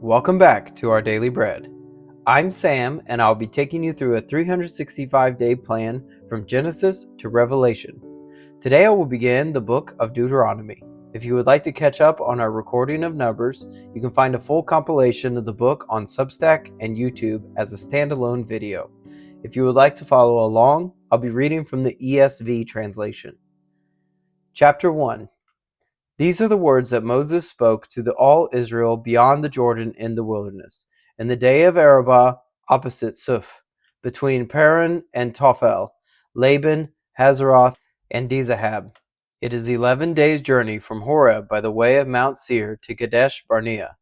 Welcome back to our Daily Bread. I'm Sam, and I'll be taking you through a 365-day plan from Genesis to Revelation. Today I will begin the book of Deuteronomy. If you would like to catch up on our recording of Numbers, you can find a full compilation of the book on Substack and YouTube as a standalone video. If you would like to follow along, I'll be reading from the ESV translation. Chapter 1. These are the words that Moses spoke to all Israel beyond the Jordan in the wilderness, in the day of Arabah opposite Suf, between Paran and Tophel, Laban, Hazeroth, and Dizahab. It is 11 days' journey from Horeb by the way of Mount Seir to Kadesh Barnea.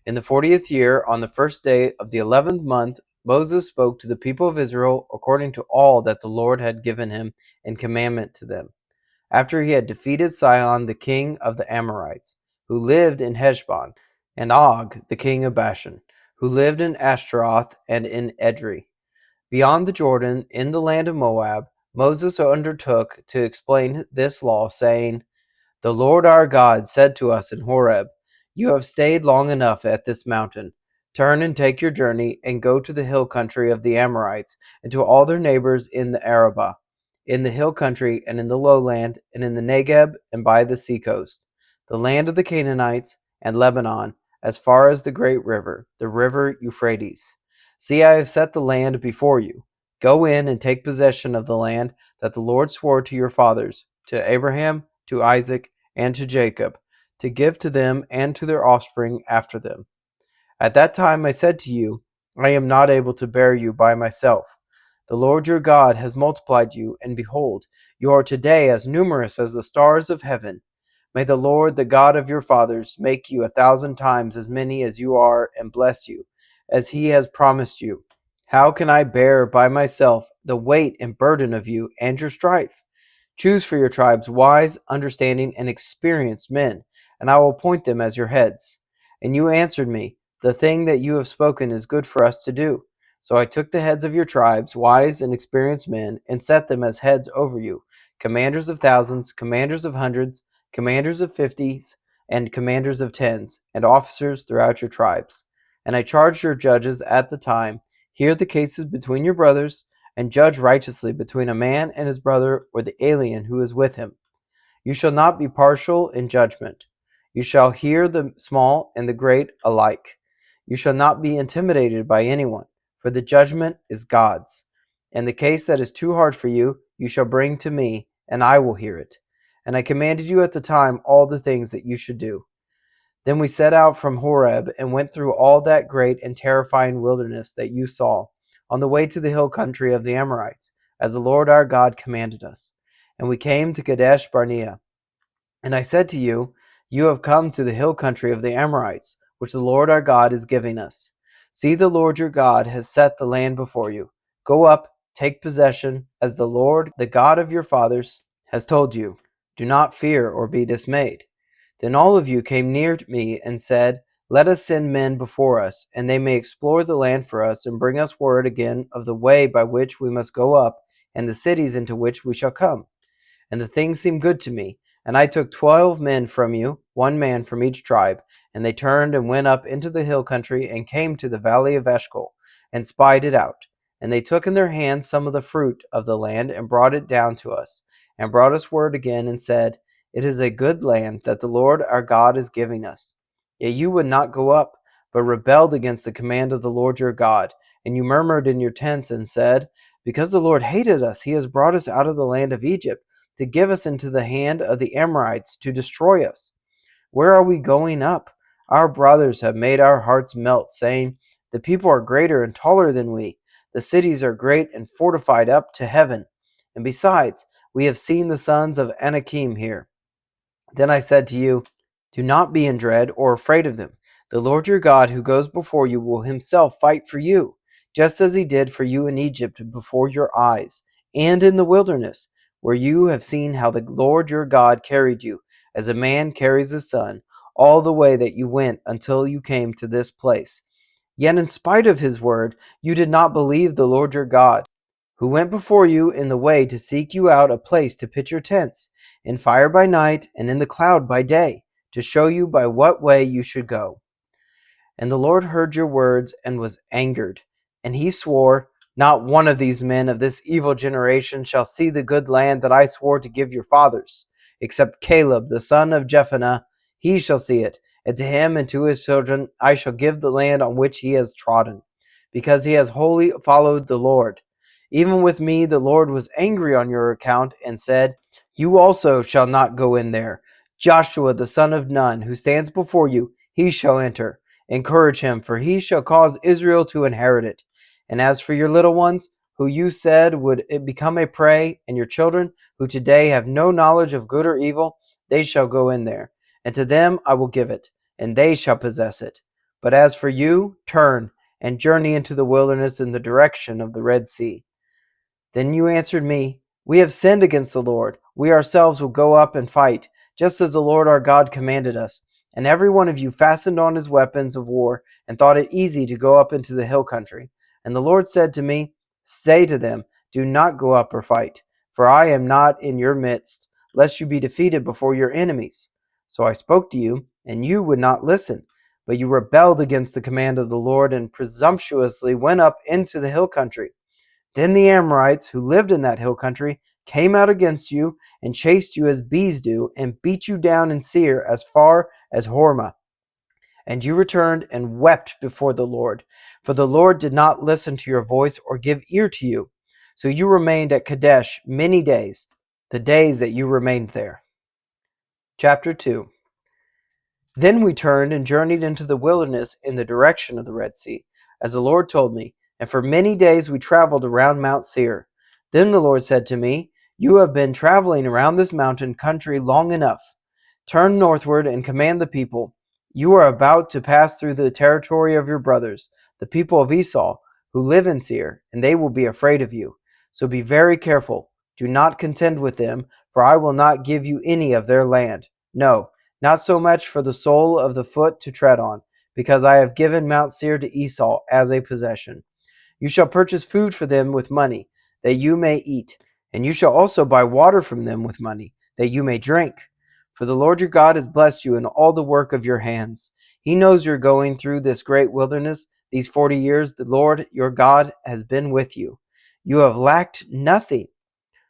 In the 40th year, on the first day of the 11th month, Moses spoke to the people of Israel according to all that the Lord had given him in commandment to them, after he had defeated Sihon the king of the Amorites, who lived in Heshbon, and Og the king of Bashan, who lived in Ashtaroth and in Edrei. Beyond the Jordan, in the land of Moab, Moses undertook to explain this law, saying, "The Lord our God said to us in Horeb, 'You have stayed long enough at this mountain. Turn and take your journey, and go to the hill country of the Amorites, and to all their neighbors in the Arabah, in the hill country, and in the lowland, and in the Negeb, and by the seacoast, the land of the Canaanites, and Lebanon, as far as the great river, the river Euphrates. See, I have set the land before you. Go in and take possession of the land that the Lord swore to your fathers, to Abraham, to Isaac, and to Jacob, to give to them and to their offspring after them. At that time I said to you, I am not able to bear you by myself. The Lord your God has multiplied you, and behold, you are today as numerous as the stars of heaven. May the Lord, the God of your fathers, make you 1,000 times as many as you are, and bless you, as he has promised you. How can I bear by myself the weight and burden of you and your strife? Choose for your tribes wise, understanding, and experienced men, and I will appoint them as your heads." And you answered me, "The thing that you have spoken is good for us to do." So I took the heads of your tribes, wise and experienced men, and set them as heads over you, commanders of thousands, commanders of hundreds, commanders of fifties, and commanders of tens, and officers throughout your tribes. And I charged your judges at the time, hear the cases between your brothers, and judge righteously between a man and his brother or the alien who is with him. You shall not be partial in judgment. You shall hear the small and the great alike. You shall not be intimidated by anyone, for the judgment is God's. And the case that is too hard for you, you shall bring to me, and I will hear it. And I commanded you at the time all the things that you should do. Then we set out from Horeb and went through all that great and terrifying wilderness that you saw, on the way to the hill country of the Amorites, as the Lord our God commanded us. And we came to Kadesh Barnea. And I said to you, "You have come to the hill country of the Amorites, which the Lord our God is giving us. See, the Lord your God has set the land before you. Go up, take possession, as the Lord, the God of your fathers, has told you. Do not fear or be dismayed." Then all of you came near me and said, "Let us send men before us, and they may explore the land for us, and bring us word again of the way by which we must go up, and the cities into which we shall come." And the thing seemed good to me. And I took 12 men from you, 1 man from each tribe, and they turned and went up into the hill country and came to the valley of Eshcol, and spied it out. And they took in their hands some of the fruit of the land, and brought it down to us, and brought us word again, and said, "It is a good land that the Lord our God is giving us." Yet you would not go up, but rebelled against the command of the Lord your God. And you murmured in your tents and said, "Because the Lord hated us, he has brought us out of the land of Egypt, to give us into the hand of the Amorites to destroy us. Where are we going up? Our brothers have made our hearts melt, saying, 'The people are greater and taller than we. The cities are great and fortified up to heaven. And besides, we have seen the sons of Anakim here.' Then I said to you, do not be in dread or afraid of them. The Lord your God who goes before you will himself fight for you, just as he did for you in Egypt before your eyes, and in the wilderness, where you have seen how the Lord your God carried you, as a man carries his son, all the way that you went until you came to this place. Yet in spite of his word, you did not believe the Lord your God, who went before you in the way to seek you out a place to pitch your tents, in fire by night and in the cloud by day, to show you by what way you should go." And the Lord heard your words and was angered. And he swore, not one of these men of this evil generation shall see the good land that I swore to give your fathers, except Caleb the son of Jephunneh. He shall see it, and to him and to his children I shall give the land on which he has trodden, because he has wholly followed the Lord. Even with me the Lord was angry on your account, and said, You also shall not go in there. Joshua the son of Nun, who stands before you, he shall enter. Encourage him, for he shall cause Israel to inherit it. And as for your little ones, who you said would it become a prey, and your children, who today have no knowledge of good or evil, they shall go in there. And to them I will give it, and they shall possess it. But as for you, turn and journey into the wilderness in the direction of the Red Sea. Then you answered me, We have sinned against the Lord. We ourselves will go up and fight, just as the Lord our God commanded us. And every one of you fastened on his weapons of war, and thought it easy to go up into the hill country. And the Lord said to me, Say to them, Do not go up or fight, for I am not in your midst, lest you be defeated before your enemies. So I spoke to you, and you would not listen. But you rebelled against the command of the Lord, and presumptuously went up into the hill country. Then the Amorites, who lived in that hill country, came out against you, and chased you as bees do, and beat you down in Seir as far as Hormah. And you returned and wept before the Lord, for the Lord did not listen to your voice or give ear to you. So you remained at Kadesh many days, the days that you remained there. Chapter 2. Then we turned and journeyed into the wilderness in the direction of the Red Sea, as the Lord told me, and for many days we traveled around Mount Seir. Then the Lord said to me, You have been traveling around this mountain country long enough. Turn northward and command the people. You are about to pass through the territory of your brothers, the people of Esau, who live in Seir, and they will be afraid of you. So be very careful. Do not contend with them, for I will not give you any of their land. No, not so much for the sole of the foot to tread on, because I have given Mount Seir to Esau as a possession. You shall purchase food for them with money, that you may eat, and you shall also buy water from them with money, that you may drink. For the Lord your God has blessed you in all the work of your hands. He knows you're going through this great wilderness. These 40 years the Lord your God has been with you. You have lacked nothing.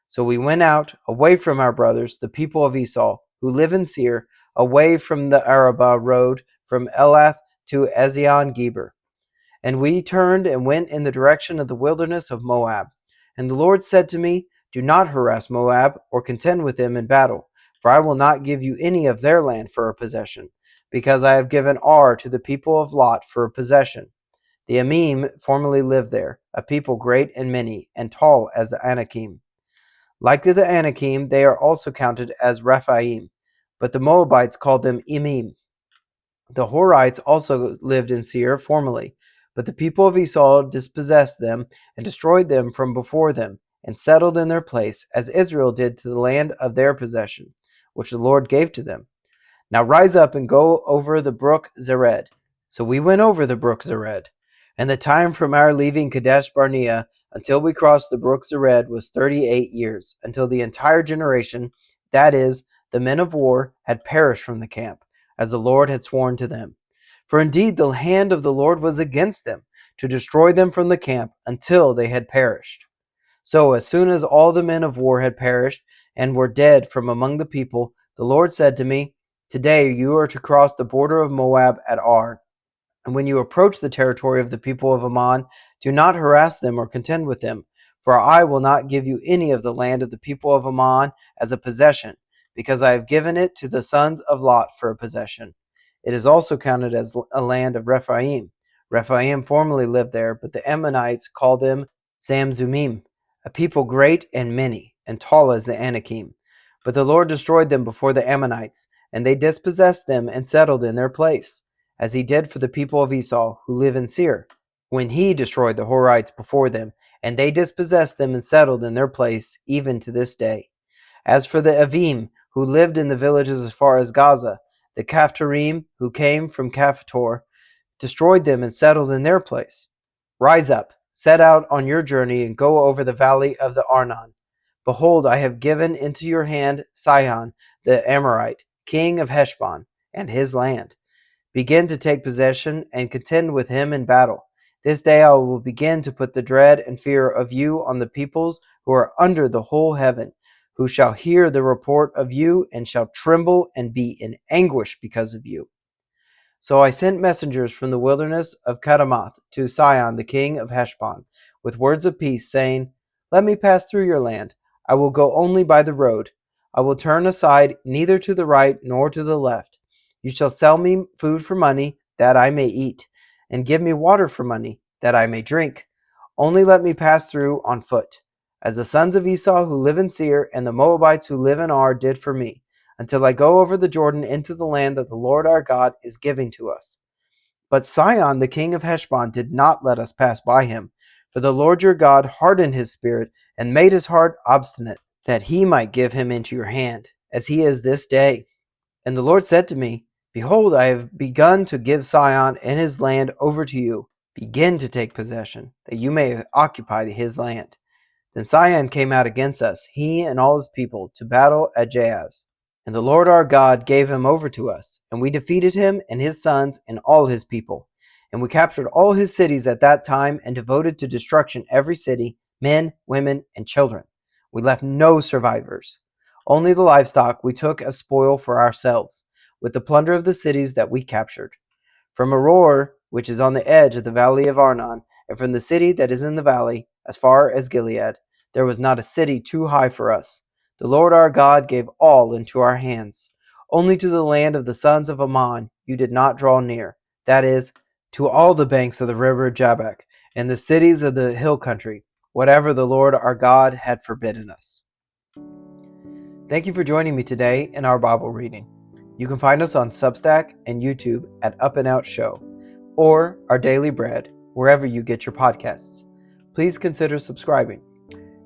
So we went out, away from our brothers, the people of Esau, who live in Seir, away from the Arabah road, from Elath to Ezion-Geber. And we turned and went in the direction of the wilderness of Moab. And the Lord said to me, Do not harass Moab, or contend with them in battle, for I will not give you any of their land for a possession, because I have given Ar to the people of Lot for a possession. The Emim formerly lived there, a people great and many, and tall as the Anakim. Like the Anakim, they are also counted as Rephaim, but the Moabites called them Emim. The Horites also lived in Seir formerly, but the people of Esau dispossessed them and destroyed them from before them, and settled in their place, as Israel did to the land of their possession, which the Lord gave to them. Now rise up and go over the brook Zered. So we went over the brook Zered. And the time from our leaving Kadesh Barnea until we crossed the brook Zered was 38 years, until the entire generation, that is, the men of war, had perished from the camp, as the Lord had sworn to them. For indeed the hand of the Lord was against them, to destroy them from the camp until they had perished. So as soon as all the men of war had perished and were dead from among the people, the Lord said to me, Today you are to cross the border of Moab at Ar. And when you approach the territory of the people of Ammon, do not harass them or contend with them, for I will not give you any of the land of the people of Ammon as a possession, because I have given it to the sons of Lot for a possession. It is also counted as a land of Rephaim. Rephaim formerly lived there, but the Ammonites called them Zamzumim, a people great and many, and tall as the Anakim. But the Lord destroyed them before the Ammonites, and they dispossessed them and settled in their place, as he did for the people of Esau, who live in Seir, when he destroyed the Horites before them, and they dispossessed them and settled in their place, even to this day. As for the Avim, who lived in the villages as far as Gaza, the Caphtorim, who came from Caphator, destroyed them and settled in their place. Rise up, set out on your journey, and go over the valley of the Arnon. Behold, I have given into your hand Sihon the Amorite, king of Heshbon, and his land. Begin to take possession and contend with him in battle. This day I will begin to put the dread and fear of you on the peoples who are under the whole heaven, who shall hear the report of you and shall tremble and be in anguish because of you. So I sent messengers from the wilderness of Kadamath to Sihon the king of Heshbon, with words of peace, saying, Let me pass through your land. I will go only by the road. I will turn aside neither to the right nor to the left. You shall sell me food for money, that I may eat, and give me water for money, that I may drink. Only let me pass through on foot, as the sons of Esau who live in Seir and the Moabites who live in Ar did for me, until I go over the Jordan into the land that the Lord our God is giving to us. But Sihon the king of Heshbon did not let us pass by him, for the Lord your God hardened his spirit and made his heart obstinate, that he might give him into your hand, as he is this day. And the Lord said to me, Behold, I have begun to give Sihon and his land over to you. Begin to take possession, that you may occupy his land. Then Sihon came out against us, he and all his people, to battle at Jahaz. And the Lord our God gave him over to us, and we defeated him and his sons and all his people. And we captured all his cities at that time and devoted to destruction every city, men, women, and children. We left no survivors. Only the livestock we took as spoil for ourselves, with the plunder of the cities that we captured. From Aroer, which is on the edge of the valley of Arnon, and from the city that is in the valley, as far as Gilead, there was not a city too high for us. The Lord our God gave all into our hands. Only to the land of the sons of Ammon you did not draw near, that is, to all the banks of the river Jabbok, and the cities of the hill country, whatever the Lord our God had forbidden us. Thank you for joining me today in our Bible reading. You can find us on Substack and YouTube at Up+Out Show, or Our Daily Bread, wherever you get your podcasts. Please consider subscribing.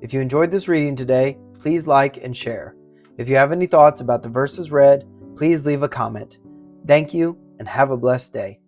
If you enjoyed this reading today, please like and share. If you have any thoughts about the verses read, please leave a comment. Thank you, and have a blessed day.